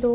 2